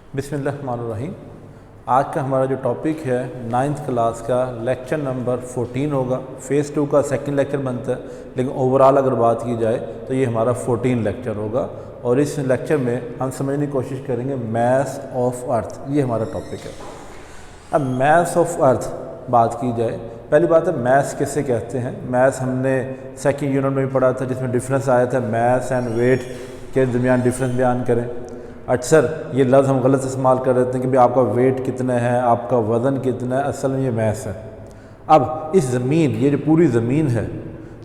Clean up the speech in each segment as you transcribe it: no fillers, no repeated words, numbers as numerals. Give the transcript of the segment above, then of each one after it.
बिस्मिल्लाहिर्रहमानिर्रहीम। आज का हमारा जो टॉपिक है 9th क्लास का लेक्चर नंबर 14 होगा। फ़ेज़ 2 का सेकंड लेक्चर बनता है, लेकिन ओवरऑल अगर बात की जाए तो ये हमारा 14 लेक्चर होगा। और इस लेक्चर में हम समझने की कोशिश करेंगे मैथ्स ऑफ अर्थ, ये हमारा टॉपिक है। अब मैथ्स ऑफ अर्थ बात की जाए, पहली बात है मैथ्स किसे कहते हैं। मैथ्स हमने सेकंड यूनिट में भी पढ़ा था, जिसमें डिफरेंस आया था मैथ्स एंड वेट के दरमियान डिफरेंस बयान करें। अक्सर ये लफ्ज़ हम गलत इस्तेमाल कर देते हैं कि भाई आपका वेट कितना है, आपका वज़न कितना है, असल में ये मैथ्स है। अब इस ज़मीन, ये जो पूरी ज़मीन है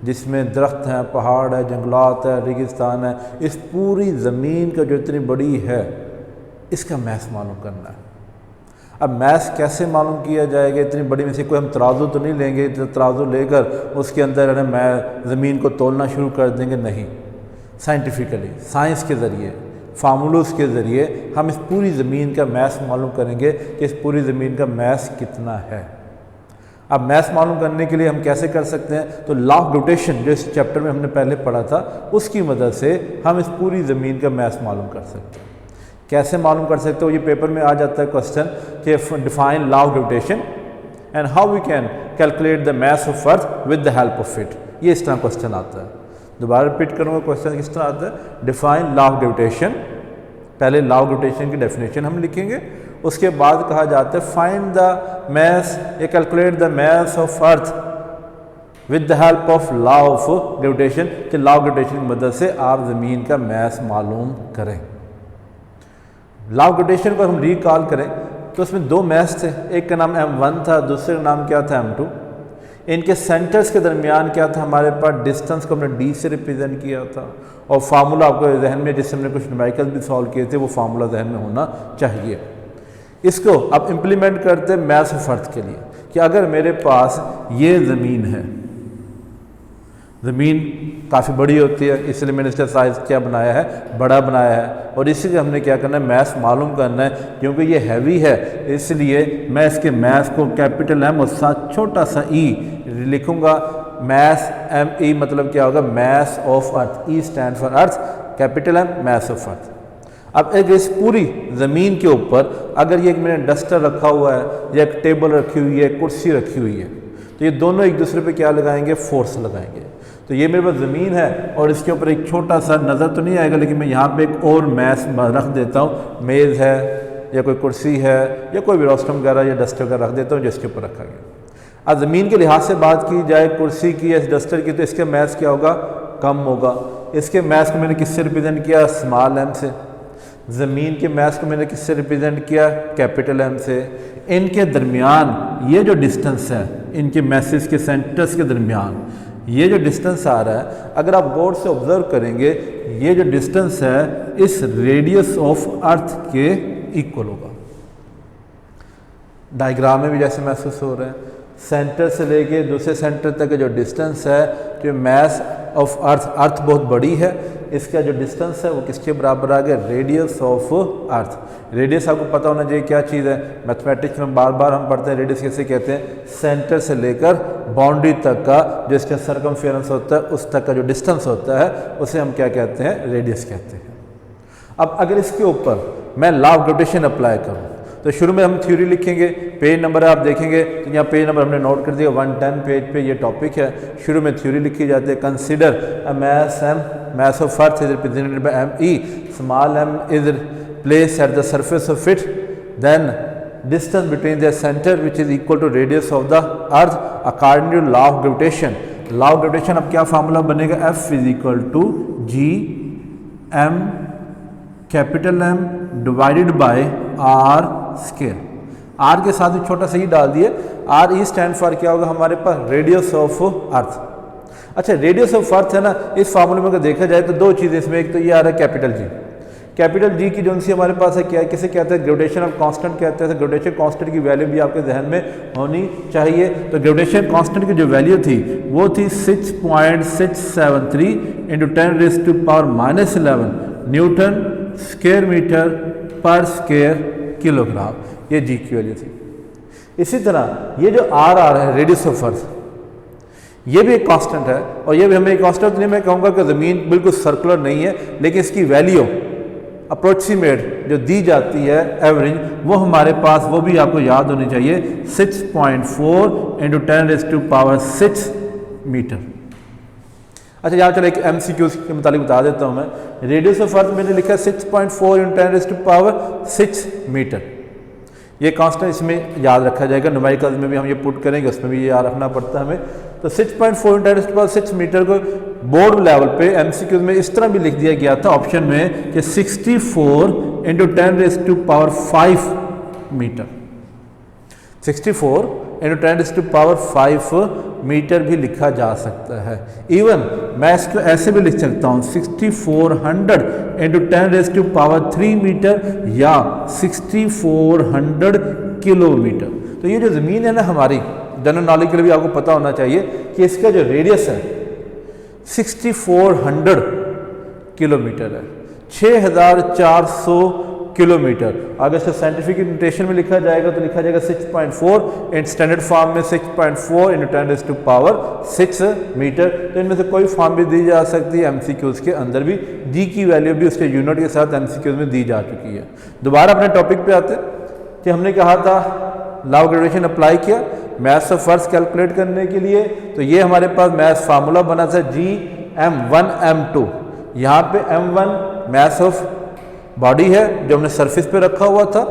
जिसमें दरख्त हैं, पहाड़ है, जंगलात है, रेगिस्तान है, इस पूरी ज़मीन का जो इतनी बड़ी है इसका मैथ्स मालूम करना है। अब मैथ्स कैसे मालूम किया जाएगा? इतनी बड़ी में से कोई हम तराजू तो नहीं लेंगे, तराजू लेकर उसके अंदर है ना मैं ज़मीन को तोलना शुरू कर देंगे, नहीं। साइंटिफिकली, साइंस के ज़रिए, फार्मूलोज़ के ज़रिए हम इस पूरी ज़मीन का मैथ्स मालूम करेंगे कि इस पूरी ज़मीन का मैथ्स कितना है। अब मैथ्स मालूम करने के लिए हम कैसे कर सकते हैं? तो लॉ ऑफ रोटेशन जो इस चैप्टर में हमने पहले पढ़ा था, उसकी मदद से हम इस पूरी ज़मीन का मैथ्स मालूम कर सकते हैं। कैसे मालूम कर सकते हो? ये पेपर में आ जाता है क्वेश्चन कि define law of rotation and how we can calculate the maths of earth with the help of it. ये इस तरह क्वेश्चन आता है। दोबारा रिपीट करूँगा, क्वेश्चन किस तरह आता है? डिफाइन लॉ ऑफ रोटेशन, पहले लॉ ऑफ रोटेशन की डेफिनेशन हम लिखेंगे, उसके बाद कहा जाता है फाइंड द मैथ्स या calculate the maths of earth with the help of law of rotation, कि लॉ ऑफ रोटेशन की मदद से आप ज़मीन का मैथ्स मालूम करें। लॉ ऑफ रोटेशन को हम रिकॉल करें तो उसमें दो मैथ्स थे, एक का नाम M1 था, दूसरे का नाम क्या था M2। इनके सेंटर्स के दरमियान क्या था हमारे पास? डिस्टेंस को हमने D से रिप्रेजेंट किया था। और फार्मूला आपको जहन में, जिससे हमने कुछ न्यूमेरिकल भी सॉल्व किए थे, वो फार्मूला जहन में होना चाहिए। इसको अब इम्प्लीमेंट करते हैं मैथ्स ऑफ अर्थ के लिए कि अगर मेरे पास ये ज़मीन है, ज़मीन काफ़ी बड़ी होती है, इसलिए मैंने इसका साइज़ क्या बनाया है? बड़ा बनाया है। और इसीलिए हमने क्या करना है? मैथ्स मालूम करना है, क्योंकि ये हैवी है, इसलिए मैं इसके मैथ्स को कैपिटल M और साथ छोटा सा E लिखूंगा। मैथ्स ME मतलब क्या होगा? Maths of earth. E stand for earth, capital M maths of अर्थ। अब एक इस पूरी ज़मीन के ऊपर अगर ये मैंने डस्टर रखा हुआ है या एक टेबल रखी हुई है, कुर्सी रखी हुई है, तो ये दोनों एक दूसरे पे क्या लगाएंगे? फोर्स लगाएंगे। तो ये मेरे पास ज़मीन है और इसके ऊपर एक छोटा सा, नज़र तो नहीं आएगा लेकिन मैं यहाँ पे एक और मैथ्स रख देता हूँ, मेज़ है या कोई कुर्सी है या कोई भी रोस्टम वगैरह या डस्टर वगैरह रख देता हूँ जिसके ऊपर रखा गया। अब ज़मीन के लिहाज से बात की जाए कुर्सी की या डस्टर की, तो इसके मैथ्स क्या होगा? कम होगा। इसके मैथ्स को मैंने किससे रिप्रेजेंट किया? स्मॉल M से। ज़मीन के मैथ्स को मैंने किससे रिप्रेजेंट किया? कैपिटल M से। इनके दरमियान ये जो डिस्टेंस है, इनके मैसेज के सेंटर्स के दरमियान ये जो डिस्टेंस आ रहा है, अगर आप गौर से ऑब्जर्व करेंगे, ये जो डिस्टेंस है इस रेडियस ऑफ अर्थ के इक्वल होगा। डायग्राम में भी जैसे महसूस हो रहा है, सेंटर से लेके दूसरे सेंटर तक का जो डिस्टेंस है, जो मैस ऑफ अर्थ, अर्थ बहुत बड़ी है, इसका जो डिस्टेंस है वो किसके बराबर आ गया? Radius of earth. रेडियस आपको पता होना चाहिए क्या चीज़ है। मैथमेटिक्स में बार बार हम पढ़ते हैं रेडियस कैसे कहते हैं? सेंटर से लेकर बाउंड्री तक का जो इसका सर्कमफेरेंस होता है, उस तक का जो डिस्टेंस होता है, उसे हम क्या कहते हैं? रेडियस कहते हैं। अब अगर इसके ऊपर मैं लॉ ऑफ रोटेशन अप्लाई करूँ तो शुरू में हम थ्योरी लिखेंगे। पेज नंबर आप देखेंगे तो यहाँ पेज नंबर हमने नोट कर दिया, 110 पेज पे ये टॉपिक है। शुरू में थ्योरी लिखी जाती है। Consider a maths of earth is represented by ME, small m is place at the surface of it, then distance between the centre which is equal to radius of the earth according to law of rotation. Law of rotation अब क्या formula बनेगा? F is equal to G M capital M divided by R square. R के साथ भी छोटा सा ही डाल दिए। RE स्टैंड फॉर क्या होगा हमारे पास? Radius of earth. अच्छा, रेडियस ऑफ अर्थ है ना, इस फार्मूले में अगर देखा जाए तो दो चीज़ें इसमें, एक तो ये आ रहा है कैपिटल G। कैपिटल G की जो सी हमारे पास है क्या है? किसे कहते हैं? ग्रेविटेशन ऑफ कांस्टेंट कहते हैं। ग्रेविटेशन कांस्टेंट की वैल्यू भी आपके जहन में होनी चाहिए। तो ग्रेविटेशन कांस्टेंट की जो वैल्यू थी वो थी 6.673 इंटू 10⁻⁻11 न्यूटन स्क्वायर मीटर पर स्क्वायर किलोग्राम, ये G की वैल्यू थी। इसी तरह ये जो R आ रहा है रेडियस ऑफ अर्थ, ये भी एक कांस्टेंट है और ये भी हमें एक कांस्टेंट नहीं, मैं कहूँगा कि ज़मीन बिल्कुल सर्कुलर नहीं है, लेकिन इसकी वैल्यू अप्रोक्सीमेट जो दी जाती है एवरेज, वो हमारे पास, वो भी आपको याद होनी चाहिए, 6.4 इंटू 10⁻⁶ मीटर। अच्छा, यहाँ चलो एक MCQ के मुताबिक बता देता हूँ मैं। रेडियस ऑफ अर्थ मैंने लिखा है 6.4 इंटू 10⁶ मीटर। ये कांस्टेंट इसमें याद रखा जाएगा, न्यूमेरिकल्स में भी हम ये पुट करेंगे, उसमें भी ये याद रखना पड़ता है हमें। तो 6.4 इंटू 10⁻⁶ मीटर को बोर्ड लेवल पे MCQ में इस तरह भी लिख दिया गया था ऑप्शन में कि 64 इंटू 10⁵ मीटर। 64 इंटू 10⁵ मीटर भी लिखा जा सकता है। इवन मैं इसको ऐसे भी लिख सकता हूँ 6400 इंटू 10⁻³ मीटर या 6400 किलोमीटर। तो ये जो ज़मीन है ना हमारी, जनरल नॉलेज के लिए भी आपको पता होना चाहिए कि इसका जो रेडियस है 6400 किलोमीटर है, 6400 किलोमीटर। अगर इसको साइंटिफिक नोटेशन में लिखा जाएगा तो लिखा जाएगा 6.4, इन स्टैंडर्ड फॉर्म में 6.4 इंटू 10⁻⁶ मीटर। तो इनमें से कोई फॉर्म भी दी जा सकती है, MCQs के अंदर भी जी की वैल्यू भी उसके यूनिट के साथ MCQs में दी जा चुकी है। दोबारा अपने टॉपिक पे आते कि हमने कहा था लॉ ऑफ ग्रेविटेशन अप्लाई किया मैथ्स ऑफ फोर्स कैलकुलेट करने के लिए। तो ये हमारे पास मैथ्स फार्मूला बना था Gm1 m2। यहाँ पे m1 मैथ्स ऑफ बॉडी है जो हमने सरफेस पे रखा हुआ था,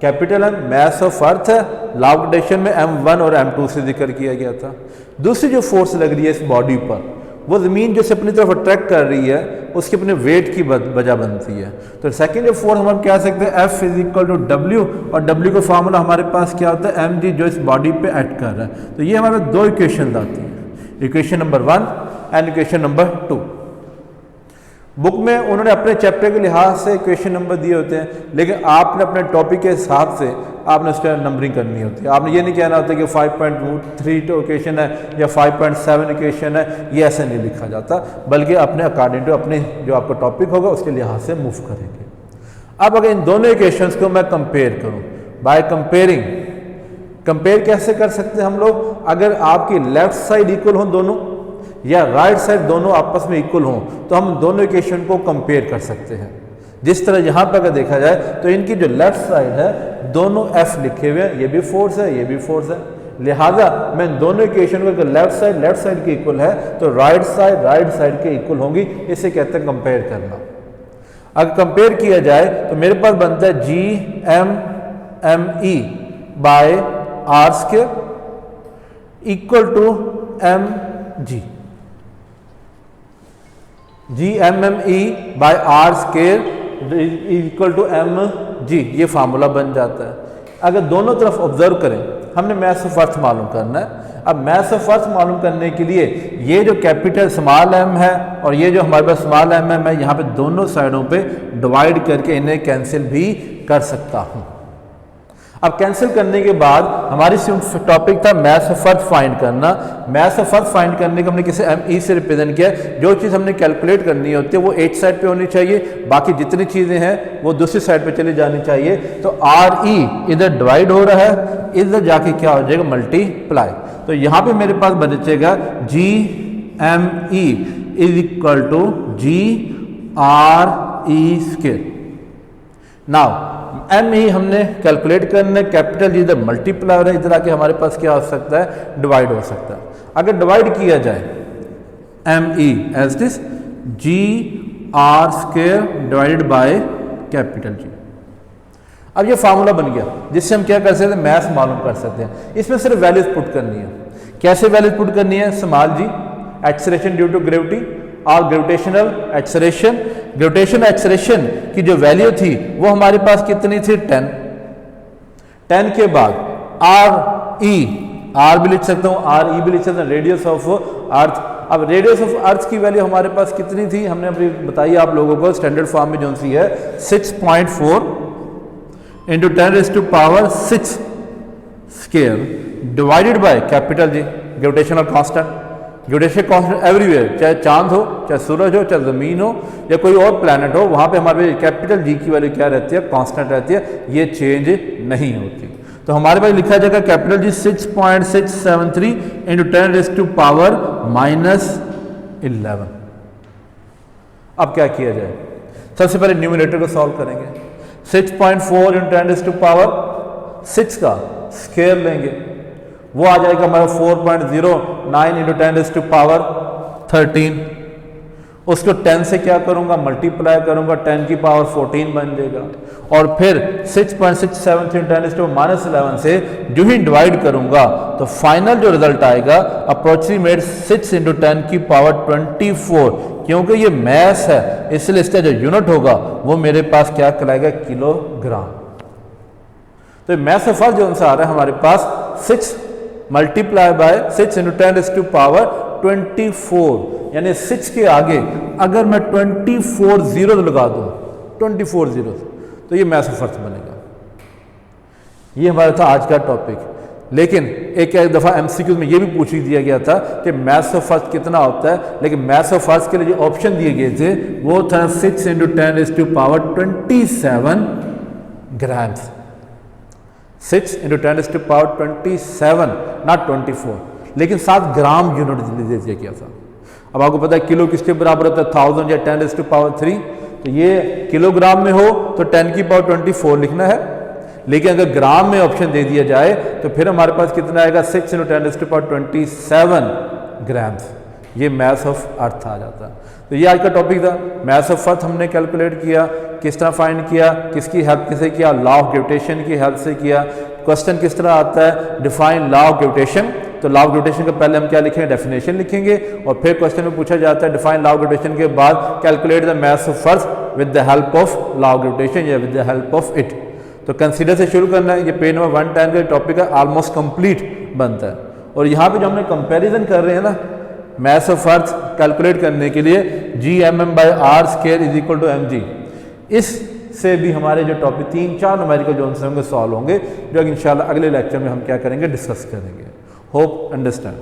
कैपिटल M मैथ्स ऑफ अर्थ है, लॉ ऑफ ग्रेविटेशन में m1 और m2 से जिक्र किया गया था। दूसरी जो फोर्स लग रही है इस बॉडी पर, वो ज़मीन जो से अपनी तरफ अट्रैक्ट कर रही है उसके अपने वेट की वजह बनती है। तो सेकेंड जो फोर्स हम कह सकते हैं F = W, और W का फार्मूला हमारे पास क्या होता है mg, जो इस बॉडी पे एक्ट कर रहा है। तो ये हमारे दो इक्वेशन आती हैं, equation number 1 and equation number 2। Book में उन्होंने अपने चैप्टर के लिहाज से क्वेश्चन नंबर दिए होते हैं, लेकिन आपने अपने टॉपिक के हिसाब से आपने उसका नंबरिंग करनी होती है। आपने ये नहीं कहना होता कि 5.3 इक्वेशन है या 5.7 इक्वेशन है, ये ऐसे नहीं लिखा जाता, बल्कि अपने अकॉर्डिंग टू अपने जो आपका टॉपिक होगा उसके लिहाज से मूव करेंगे। अब अगर इन दोनों इक्वेशंस को मैं कंपेयर करूँ बाय कंपेयरिंग, कंपेयर कैसे कर सकते हैं हम लोग? अगर आपकी लेफ्ट साइड इक्वल हो दोनों या राइट साइड दोनों आपस में इक्वल हों तो हम दोनों इक्वेशन को कंपेयर कर सकते हैं। जिस तरह यहाँ पर अगर देखा जाए तो इनकी जो लेफ्ट साइड है दोनों F लिखे हुए हैं, ये भी फोर्स है, ये भी फोर्स है, लिहाजा मैं दोनों इक्वेशन को अगर लेफ्ट साइड के इक्वल है तो राइट साइड के इक्वल होंगी। इसे कहते हैं कंपेयर करना। अगर कंपेयर किया जाए तो मेरे पास बनता है Gmme by r² equal to mg। Gmme by r² equal to mg, ये फार्मूला बन जाता है। अगर दोनों तरफ ऑब्जर्व करें, हमने मैथ्स ऑफ अर्थ मालूम करना है। अब मैथ्स ऑफ अर्थ मालूम करने के लिए ये जो कैपिटल स्मॉल m है और ये जो हमारे पास स्मॉल m है, मैं यहाँ पे दोनों साइडों पे डिवाइड करके इन्हें कैंसिल भी कर सकता हूँ। अब कैंसिल करने के बाद हमारी टॉपिक था मैथ्स ऑफ अर्थ फाइंड करना। मैथ्स ऑफ अर्थ फाइंड करने को हमने किसी ME से रिप्रेजेंट किया। जो चीज़ हमने कैलकुलेट करनी होती है वो एक साइड पे होनी चाहिए, बाकी जितनी चीज़ें हैं वो दूसरी साइड पे चली जानी चाहिए। तो RE इधर डिवाइड हो रहा है, इधर जाके क्या हो जाएगा मल्टीप्लाई। तो यहाँ पे मेरे पास बचेगा Gme equal to GRE²। Now ME हमने कैलकुलेट करना है, कैपिटल जी इधर मल्टीप्लाई हो रहा है, इधर आके हमारे पास क्या हो सकता है डिवाइड हो सकता है। अगर डिवाइड किया जाए ME as this GR² divided by capital G। अब ये फार्मूला बन गया जिससे हम क्या कर सकते हैं, मैथ्स मालूम कर सकते हैं। इसमें सिर्फ वैल्यूज पुट करनी है। कैसे वैल्यूज पुट करनी है? Small g acceleration due to gravity और ग्रेविटेशनल एक्सेलरेशन। ग्रेविटेशनल एक्सेलरेशन की जो वैल्यू थी वो हमारे पास कितनी थी 10 के बाद R भी लिख सकता हूँ, RE भी लिख सकता हूँ, रेडियस ऑफ अर्थ। अब रेडियस ऑफ अर्थ की वैल्यू हमारे पास कितनी थी हमने अभी बताई आप लोगों को स्टैंडर्ड फॉर्म में जो सी है 6.4 into 10⁻⁶² divided by capital G gravitational constant. Gravitation constant everywhere, चाहे चांद हो, चाहे सूरज हो, चाहे ज़मीन हो या कोई और प्लैनेट हो, वहाँ पे हमारे कैपिटल G की वैल्यू क्या रहती है, कांस्टेंट रहती है, ये चेंज नहीं होती। तो हमारे पास लिखा जाएगा कैपिटल G 6.673 इंटू 10⁻⁻11। अब क्या किया जाए, सबसे पहले न्यूमरेटर को सॉल्व करेंगे। 6.4 इंटू 10⁻6 का स्क्वायर लेंगे, वो आ जाएगा हमारा 4.09 इंटू 10⁻13। उसको 10 से क्या करूंगा, मल्टीप्लाई करूंगा, 10 की पावर 14 बन जाएगा। और फिर 6.673 इंटू 10⁻11 से जो ही डिवाइड करूंगा तो फाइनल जो रिजल्ट आएगा अप्रोक्सीमेट 6 इंटू 10 की पावर 24। क्योंकि ये मैथ है इसलिए इसका जो यूनिट होगा वो मेरे पास क्या कहलाएगा, किलोग्राम। तो मैथ से फर्स्ट जो आंसर आ रहा है हमारे पास 6 मल्टीप्लाई बाय 6 इंटू 10⁻24, यानी 6 के आगे अगर मैं 24 जीरो लगा दूं, 24 जीरो, तो ये मैथ ऑफ अर्थ बनेगा। ये हमारा था आज का टॉपिक। लेकिन एक दफ़ा एमसीक्यू में ये भी पूछ दिया गया था कि मैथ्स ऑफ अर्थ कितना होता है, लेकिन मैथ्स ऑफ अर्थ के लिए जो ऑप्शन दिए गए थे वो था 6 इंटू 10⁻27 ग्राम्स। 6 इंटू 10⁻27, नॉट 24, लेकिन 7 ग्राम यूनिट दे दिया गया था। अब आपको पता है किलो किसके बराबर होता है, 1000 या 10⁻3। तो ये किलोग्राम में हो तो 10 की पावर 24 लिखना है, लेकिन अगर ग्राम में ऑप्शन दे दिया जाए तो फिर हमारे पास कितना आएगा, 6 इंटू 10⁻27 ग्राम्स। ये मैथ्स ऑफ अर्थ आ जाता है। तो ये आज का टॉपिक था, मैथ्स ऑफ अर्थ हमने कैलकुलेट किया, किस तरह फाइंड किया, किसकी हेल्प से किया, लॉ ऑफ ग्रेविटेशन की हेल्प से किया। क्वेश्चन किस तरह आता है, डिफाइन लॉ ऑफ ग्रेविटेशन। तो लॉ ऑफ ग्रेविटेशन के पहले हम क्या लिखेंगे, डेफिनेशन लिखेंगे, और फिर क्वेश्चन में पूछा जाता है डिफाइन लॉ ऑफ ग्रेविटेशन के बाद calculate the maths of earth with the help of law of gravitation या with the help of it. तो कंसीडर से शुरू करना है। ये पेज नंबर 110 का टॉपिक है, ऑलमोस्ट कंप्लीट बनता है। और यहाँ पे जो हमने कंपैरिजन कर रहे हैं ना मैथ्स ऑफ अर्थ कैलकुलेट करने के लिए, Gmm/r² = mg, इससे भी हमारे जो टॉपिक 3-4 न्यूमेरिकल जो आंसर होंगे सॉल्व होंगे, जो इंशाल्लाह अगले लेक्चर में हम क्या करेंगे, डिस्कस करेंगे। Hope understand.